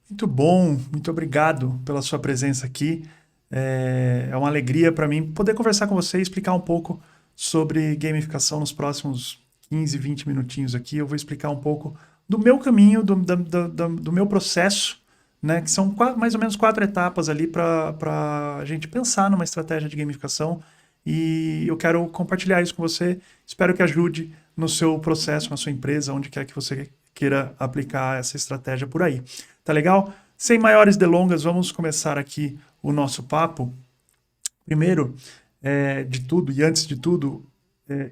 Muito bom, muito obrigado pela sua presença aqui. É uma alegria para mim poder conversar com você e explicar um pouco sobre gamificação nos próximos 15, 20 minutinhos aqui. Eu vou explicar um pouco do meu caminho, do meu processo, né? Que são mais ou menos 4 etapas ali para a gente pensar numa estratégia de gamificação. E eu quero compartilhar isso com você. Espero que ajude no seu processo, na sua empresa, onde quer que você queira aplicar essa estratégia por aí. Tá legal? Sem maiores delongas, vamos começar aqui o nosso papo. Primeiro, de tudo e antes de tudo,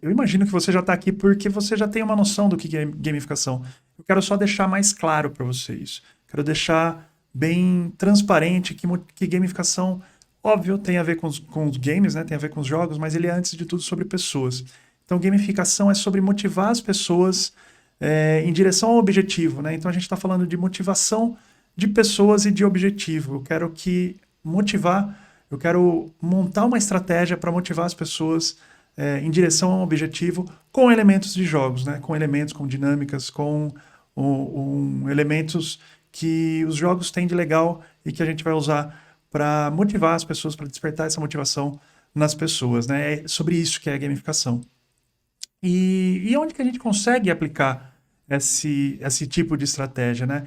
eu imagino que você já está aqui porque você já tem uma noção do que é gamificação. Eu quero só deixar mais claro para vocês. Quero deixar bem transparente que gamificação, óbvio, tem a ver com os games, né? Tem a ver com os jogos, mas ele é antes de tudo sobre pessoas. Então, gamificação é sobre motivar as pessoas em direção ao objetivo, né? Então, a gente está falando de motivação de pessoas e de objetivo. Eu quero montar uma estratégia para motivar as pessoas em direção a um objetivo com elementos de jogos, né? Com elementos, com dinâmicas, com elementos que os jogos têm de legal e que a gente vai usar para motivar as pessoas, para despertar essa motivação nas pessoas, né? É sobre isso que é a gamificação. E onde que a gente consegue aplicar esse tipo de estratégia, né?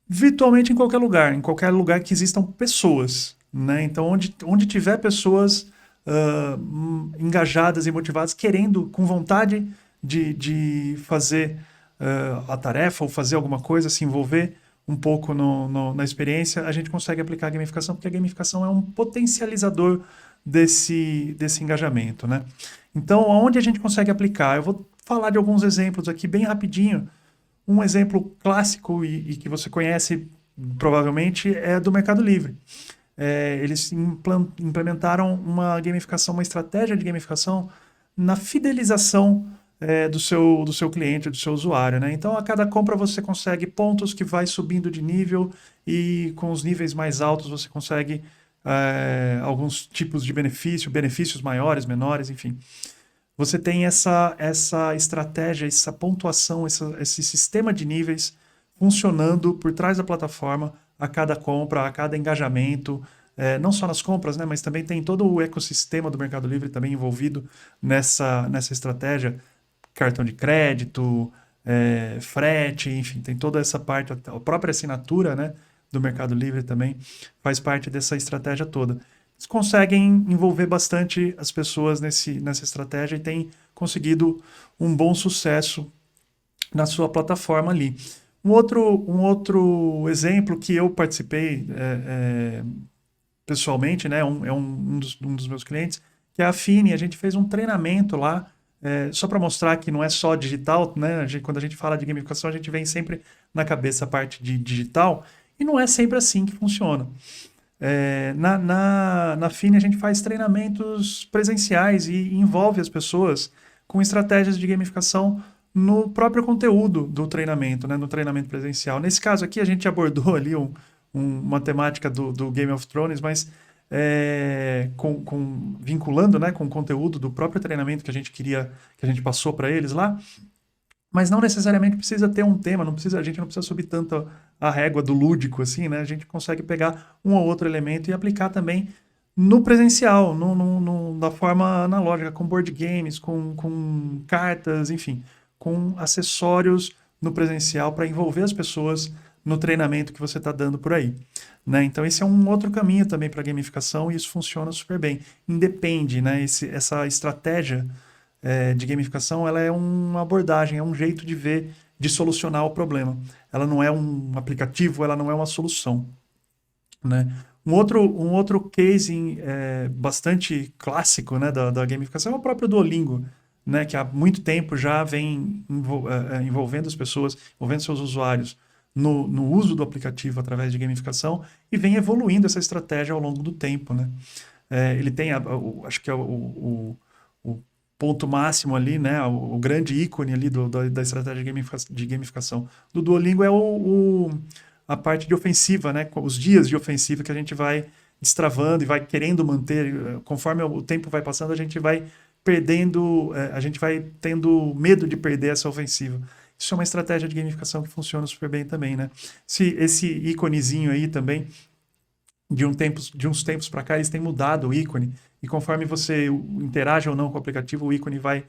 Virtualmente em qualquer lugar que existam pessoas, né? Então, onde tiver pessoas engajadas e motivadas, querendo, com vontade de fazer a tarefa ou fazer alguma coisa, se envolver um pouco na experiência, a gente consegue aplicar a gamificação, porque a gamificação é um potencializador desse engajamento, né? Então, aonde a gente consegue aplicar? Eu vou falar de alguns exemplos aqui bem rapidinho. Um exemplo clássico e que você conhece provavelmente é do Mercado Livre. Eles implementaram uma gamificação, uma estratégia de gamificação na fidelização do seu cliente, do seu usuário, né? Então, a cada compra você consegue pontos que vai subindo de nível e com os níveis mais altos você consegue alguns tipos de benefícios maiores, menores, enfim. Você tem essa estratégia, essa pontuação, esse sistema de níveis funcionando por trás da plataforma a cada compra, a cada engajamento, não só nas compras, né, mas também tem todo o ecossistema do Mercado Livre também envolvido nessa estratégia, cartão de crédito, frete, enfim, tem toda essa parte, a própria assinatura, né, do Mercado Livre também faz parte dessa estratégia toda. Eles conseguem envolver bastante as pessoas nessa estratégia e têm conseguido um bom sucesso na sua plataforma ali. Um outro exemplo que eu participei pessoalmente, né, um dos meus clientes, que é a Fini. A gente fez um treinamento lá, só para mostrar que não é só digital, né? Quando a gente fala de gamificação, a gente vem sempre na cabeça a parte de digital, e não é sempre assim que funciona. Na Fini a gente faz treinamentos presenciais e envolve as pessoas com estratégias de gamificação no próprio conteúdo do treinamento, né, no treinamento presencial. Nesse caso aqui a gente abordou ali uma temática do Game of Thrones, mas vinculando, né, com o conteúdo do próprio treinamento que a gente queria, que a gente passou para eles lá. Mas não necessariamente precisa ter um tema, a gente não precisa subir tanto a régua do lúdico assim, né? A gente consegue pegar um ou outro elemento e aplicar também no presencial, da forma analógica, com board games, com cartas, enfim, com acessórios no presencial para envolver as pessoas no treinamento que você está dando por aí, né? Então esse é um outro caminho também para gamificação e isso funciona super bem. Independe, né? Essa estratégia de gamificação, ela é uma abordagem, é um jeito de ver, de solucionar o problema. Ela não é um aplicativo, ela não é uma solução, né? Um outro case bastante clássico, né, da gamificação é o próprio Duolingo, né, que há muito tempo já vem envolvendo as pessoas, envolvendo seus usuários no uso do aplicativo através de gamificação e vem evoluindo essa estratégia ao longo do tempo, né? Ele tem, acho que é o ponto máximo ali, né? O grande ícone ali da estratégia de gamificação do Duolingo é a parte de ofensiva, né? Os dias de ofensiva que a gente vai destravando e vai querendo manter. Conforme o tempo vai passando, a gente vai perdendo, a gente vai tendo medo de perder essa ofensiva. Isso é uma estratégia de gamificação que funciona super bem também, né? Esse íconezinho aí também, de uns tempos para cá, eles têm mudado o ícone, e conforme você interage ou não com o aplicativo, o ícone vai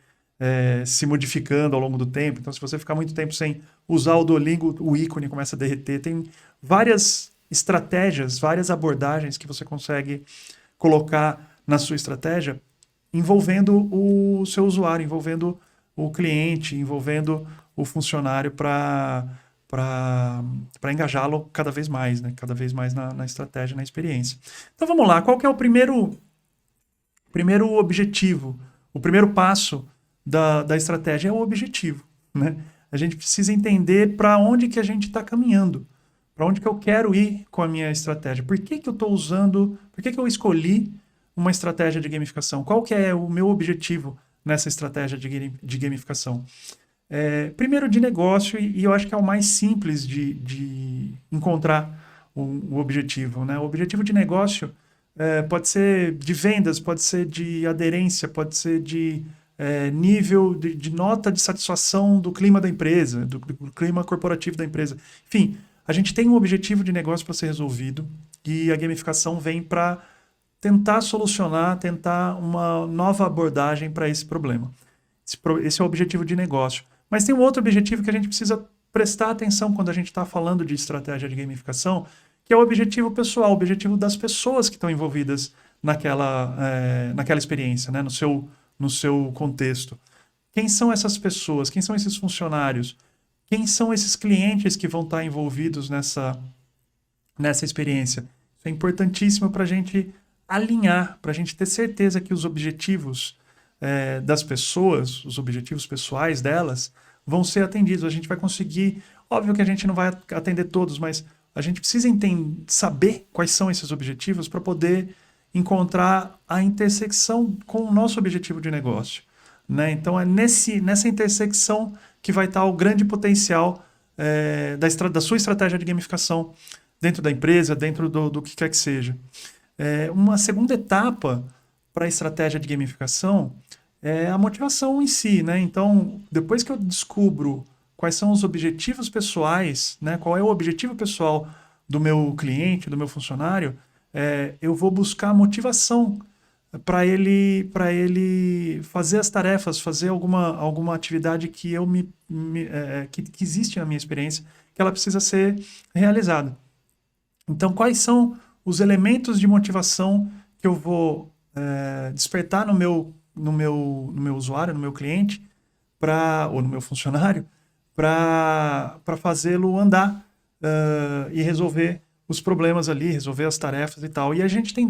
se modificando ao longo do tempo. Então, se você ficar muito tempo sem usar o Duolingo, o ícone começa a derreter. Tem várias estratégias, várias abordagens que você consegue colocar na sua estratégia envolvendo o seu usuário, envolvendo o cliente, envolvendo o funcionário para engajá-lo cada vez mais, né? Cada vez mais na estratégia, na experiência. Então vamos lá, qual que é o primeiro objetivo, o primeiro passo da estratégia? É o objetivo, né? A gente precisa entender para onde que a gente está caminhando, para onde que eu quero ir com a minha estratégia. Por que que eu estou usando, por que que eu escolhi uma estratégia de gamificação? Qual que é o meu objetivo nessa estratégia de gamificação? Primeiro de negócio, e eu acho que é o mais simples de encontrar o objetivo, né? O objetivo de negócio pode ser de vendas, pode ser de aderência, pode ser de nível de nota de satisfação do clima da empresa, do clima corporativo da empresa. Enfim, a gente tem um objetivo de negócio para ser resolvido e a gamificação vem para tentar solucionar, tentar uma nova abordagem para esse problema. Esse é o objetivo de negócio. Mas tem um outro objetivo que a gente precisa prestar atenção quando a gente está falando de estratégia de gamificação, que é o objetivo pessoal, o objetivo das pessoas que estão envolvidas naquela experiência, né? no seu contexto. Quem são essas pessoas? Quem são esses funcionários? Quem são esses clientes que vão estar envolvidos nessa experiência? Isso é importantíssimo para a gente alinhar, para a gente ter certeza que os objetivos das pessoas, os objetivos pessoais delas, vão ser atendidos. A gente vai conseguir, óbvio que a gente não vai atender todos, mas a gente precisa saber quais são esses objetivos para poder encontrar a intersecção com o nosso objetivo de negócio, né? Então é nessa intersecção que vai estar o grande potencial da sua estratégia de gamificação dentro da empresa, dentro do que quer que seja. Uma segunda etapa para a estratégia de gamificação é a motivação em si, né? Então, depois que eu descubro quais são os objetivos pessoais, né? Qual é o objetivo pessoal do meu cliente, do meu funcionário, eu vou buscar motivação para ele fazer as tarefas, fazer alguma atividade que que existe na minha experiência, que ela precisa ser realizada. Então, quais são os elementos de motivação que eu vou despertar no meu usuário, no meu cliente, ou no meu funcionário, para fazê-lo andar e resolver os problemas ali, resolver as tarefas e tal. E a gente tem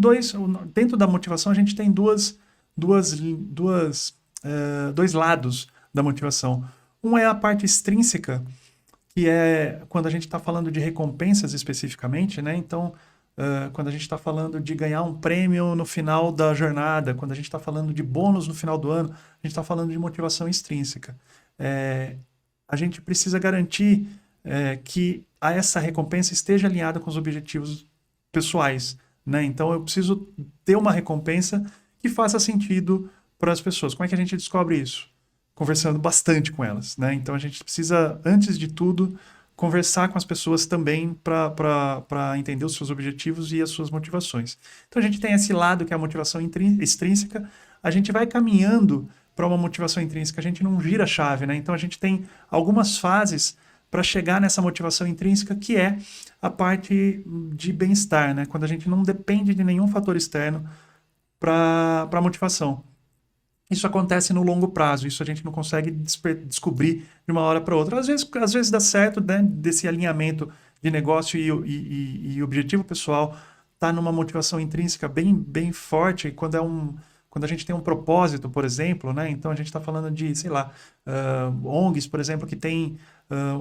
dentro da motivação, a gente tem dois lados da motivação. Um é a parte extrínseca, que é quando a gente está falando de recompensas especificamente, né? Então, quando a gente está falando de ganhar um prêmio no final da jornada, quando a gente está falando de bônus no final do ano, a gente está falando de motivação extrínseca. A gente precisa garantir que essa recompensa esteja alinhada com os objetivos pessoais, né? Então, eu preciso ter uma recompensa que faça sentido para as pessoas. Como é que a gente descobre isso? Conversando bastante com elas, né? Então, a gente precisa, antes de tudo, conversar com as pessoas também para entender os seus objetivos e as suas motivações. Então, a gente tem esse lado que é a motivação extrínseca. A gente vai caminhando para uma motivação intrínseca, a gente não gira a chave, né? Então, a gente tem algumas fases para chegar nessa motivação intrínseca, que é a parte de bem-estar, né? Quando a gente não depende de nenhum fator externo para a motivação. Isso acontece no longo prazo, isso a gente não consegue descobrir de uma hora para outra. Às vezes dá certo, né, desse alinhamento de negócio e objetivo pessoal, tá numa motivação intrínseca bem forte, quando a gente tem um propósito, por exemplo, né? Então a gente está falando de, sei lá, ONGs, por exemplo, que tem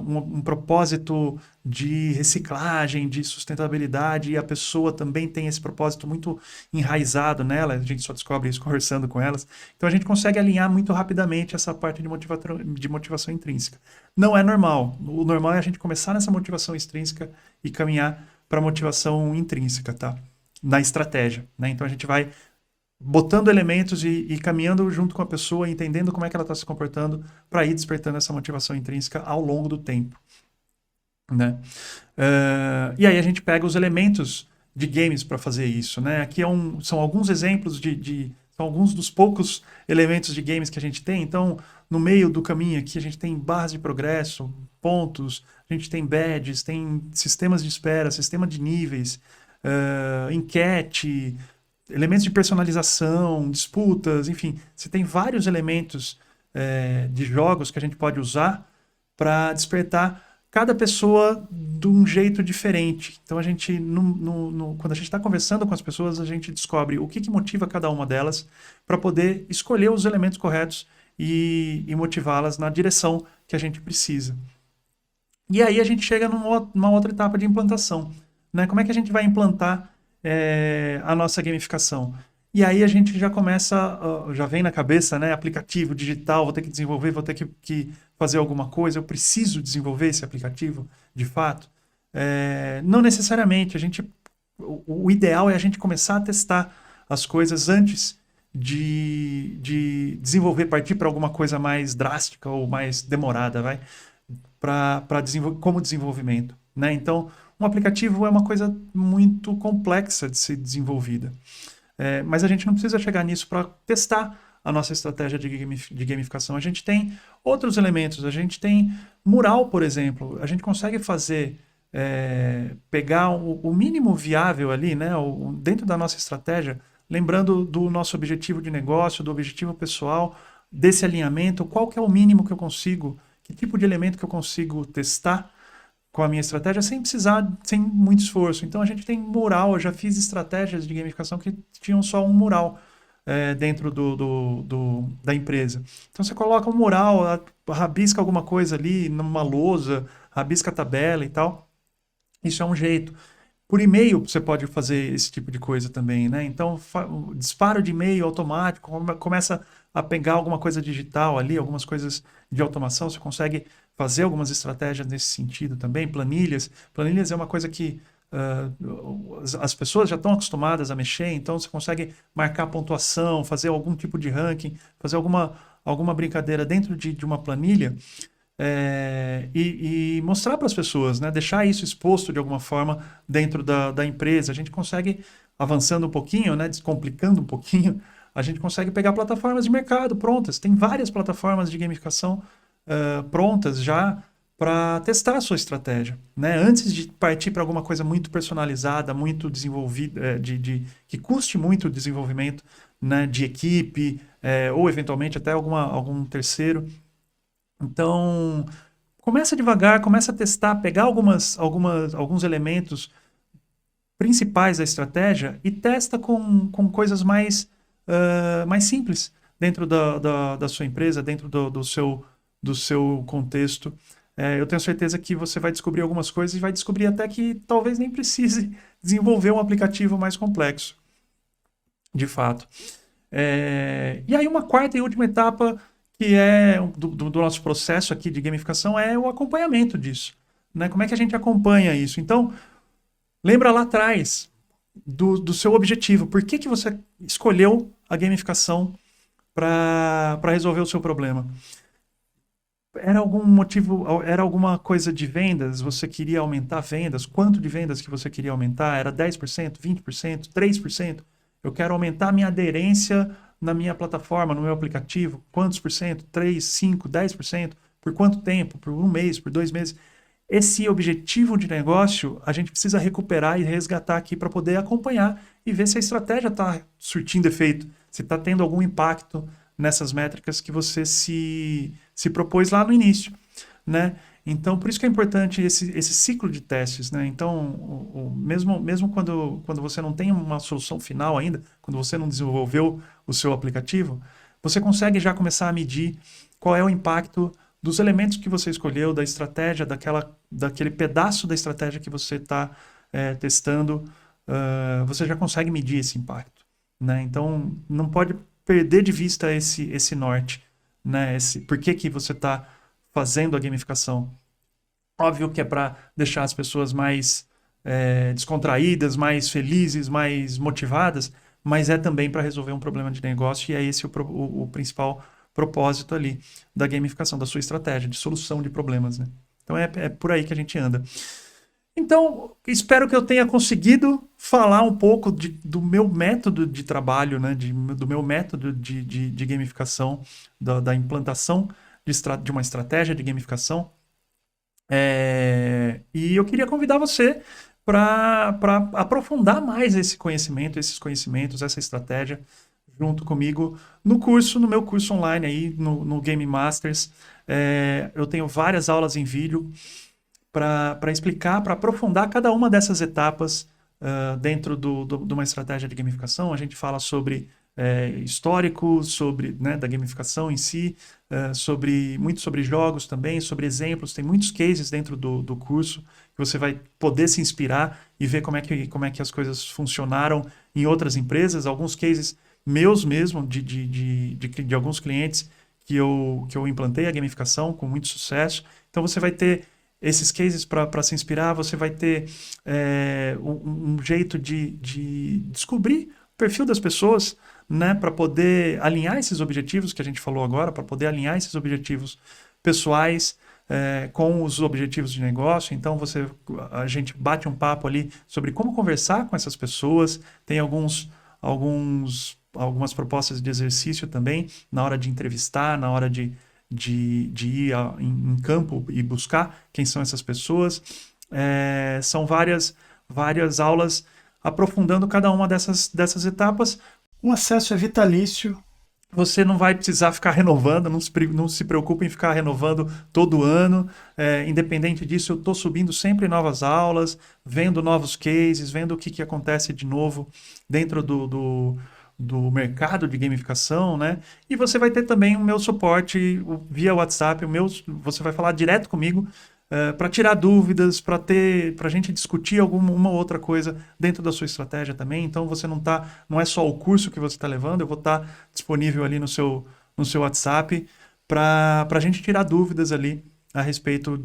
um propósito de reciclagem, de sustentabilidade, e a pessoa também tem esse propósito muito enraizado nela, a gente só descobre isso conversando com elas. Então a gente consegue alinhar muito rapidamente essa parte de motivação intrínseca. Não é normal. O normal é a gente começar nessa motivação extrínseca e caminhar para a motivação intrínseca, tá? Na estratégia, né? Então a gente vai botando elementos e caminhando junto com a pessoa, entendendo como é que ela está se comportando, para ir despertando essa motivação intrínseca ao longo do tempo, né? E aí a gente pega os elementos de games para fazer isso, né? Aqui são alguns exemplos são alguns dos poucos elementos de games que a gente tem. Então, no meio do caminho aqui, a gente tem barras de progresso, pontos, a gente tem badges, tem sistemas de espera, sistema de níveis, enquete, elementos de personalização, disputas, enfim, você tem vários elementos de jogos que a gente pode usar para despertar cada pessoa de um jeito diferente. Então a gente, quando a gente está conversando com as pessoas, a gente descobre o que motiva cada uma delas para poder escolher os elementos corretos e motivá-las na direção que a gente precisa. E aí a gente chega numa outra etapa de implantação, né? Como é que a gente vai implantar a nossa gamificação? E aí a gente já começa, já vem na cabeça, né? Aplicativo digital, vou ter que desenvolver, vou ter que fazer alguma coisa, eu preciso desenvolver esse aplicativo, de fato. Não necessariamente, o ideal é a gente começar a testar as coisas antes de desenvolver, partir para alguma coisa mais drástica ou mais demorada, como desenvolvimento, né? Então, um aplicativo é uma coisa muito complexa de ser desenvolvida. Mas a gente não precisa chegar nisso para testar a nossa estratégia de gamificação. A gente tem outros elementos. A gente tem mural, por exemplo. A gente consegue pegar o mínimo viável ali, né, dentro da nossa estratégia, lembrando do nosso objetivo de negócio, do objetivo pessoal, desse alinhamento, qual que é o mínimo que eu consigo, que tipo de elemento que eu consigo testar com a minha estratégia sem muito esforço. Então a gente tem mural, eu já fiz estratégias de gamificação que tinham só um mural dentro da empresa. Então você coloca um mural, rabisca alguma coisa ali numa lousa, rabisca a tabela e tal. Isso é um jeito. Por e-mail você pode fazer esse tipo de coisa também, né? Então, disparo de e-mail automático, começa a pegar alguma coisa digital ali, algumas coisas de automação, você consegue fazer algumas estratégias nesse sentido também. Planilhas. Planilhas é uma coisa que as pessoas já estão acostumadas a mexer, então você consegue marcar pontuação, fazer algum tipo de ranking, fazer alguma brincadeira dentro de uma planilha. E mostrar para as pessoas, né? Deixar isso exposto de alguma forma dentro da empresa. A gente consegue, avançando um pouquinho, né? Descomplicando um pouquinho, a gente consegue pegar plataformas de mercado prontas. Tem várias plataformas de gamificação prontas já para testar a sua estratégia, né? Antes de partir para alguma coisa muito personalizada, muito desenvolvida, que custe muito o desenvolvimento, né? De equipe, ou eventualmente até algum terceiro. Então, começa devagar, começa a testar, pegar alguns elementos principais da estratégia e testa com coisas mais simples dentro da sua empresa, dentro do seu contexto. Eu tenho certeza que você vai descobrir algumas coisas e vai descobrir até que talvez nem precise desenvolver um aplicativo mais complexo, de fato. E aí uma quarta e última etapa que é do nosso processo aqui de gamificação é o acompanhamento disso, né? Como é que a gente acompanha isso? Então, lembra lá atrás do seu objetivo. Por que você escolheu a gamificação para resolver o seu problema? Era algum motivo, era alguma coisa de vendas? Você queria aumentar vendas? Quanto de vendas que você queria aumentar? Era 10%, 20%, 3%? Eu quero aumentar a minha aderência na minha plataforma, no meu aplicativo. Quantos por cento? 3, 5, 10%? Por quanto tempo? Por 1 mês? Por 2 meses? Esse objetivo de negócio a gente precisa recuperar e resgatar aqui para poder acompanhar e ver se a estratégia está surtindo efeito, se está tendo algum impacto nessas métricas que você se propôs lá no início, né? Então, por isso que é importante esse ciclo de testes, né? Então, mesmo quando você não tem uma solução final ainda, quando você não desenvolveu o seu aplicativo, você consegue já começar a medir qual é o impacto dos elementos que você escolheu, da estratégia, daquele pedaço da estratégia que você está testando, você já consegue medir esse impacto, né? Então, não pode perder de vista esse norte, né? Por que você está fazendo a gamificação. Óbvio que é para deixar as pessoas mais descontraídas, mais felizes, mais motivadas, mas é também para resolver um problema de negócio, e é esse o principal propósito ali da gamificação, da sua estratégia de solução de problemas, né? Então é por aí que a gente anda. Então, espero que eu tenha conseguido falar um pouco do meu método de trabalho, né? Do meu método de gamificação, da implantação de uma estratégia de gamificação. E eu queria convidar você para aprofundar mais esse conhecimento, esses conhecimentos, essa estratégia, junto comigo no meu curso online aí, no Game Masters. Eu tenho várias aulas em vídeo para explicar, para aprofundar cada uma dessas etapas dentro de uma estratégia de gamificação. A gente fala sobre histórico, sobre, né, da gamificação em si, muito sobre jogos também, sobre exemplos. Tem muitos cases dentro do curso que você vai poder se inspirar e ver como é que as coisas funcionaram em outras empresas. Alguns cases meus mesmo, de alguns clientes que eu implantei a gamificação com muito sucesso. Então você vai ter esses cases para se inspirar, você vai ter um jeito de descobrir o perfil das pessoas, né, para poder alinhar esses objetivos que a gente falou agora, para poder alinhar esses objetivos pessoais com os objetivos de negócio. Então a gente bate um papo ali sobre como conversar com essas pessoas, tem algumas propostas de exercício também, na hora de entrevistar, na hora de ir em campo e buscar quem são essas pessoas. São várias aulas aprofundando cada uma dessas etapas. O acesso é vitalício. Você não vai precisar ficar renovando, não se preocupe em ficar renovando todo ano. Independente disso, eu estou subindo sempre novas aulas, vendo novos cases, vendo o que acontece de novo dentro do mercado de gamificação, né? E você vai ter também o meu suporte via WhatsApp, você vai falar direto comigo para tirar dúvidas, para a gente discutir uma outra coisa dentro da sua estratégia também. Então não é só o curso que você está levando, eu vou estar disponível ali no seu WhatsApp para a gente tirar dúvidas ali a respeito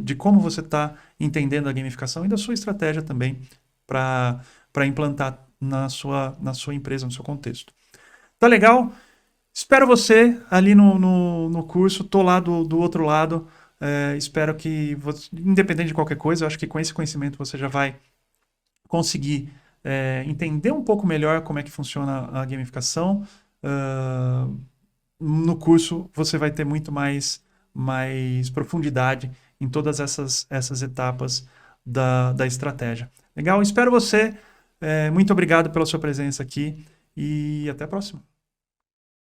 de como você está entendendo a gamificação e da sua estratégia também para implantar na sua empresa, no seu contexto. Tá legal? Espero você ali no curso. Tô lá do outro lado. Espero que, independente de qualquer coisa, eu acho que com esse conhecimento você já vai conseguir entender um pouco melhor como é que funciona a gamificação. No curso você vai ter muito mais profundidade em todas essas etapas da estratégia. Legal? Espero você. Muito obrigado pela sua presença aqui e até a próxima.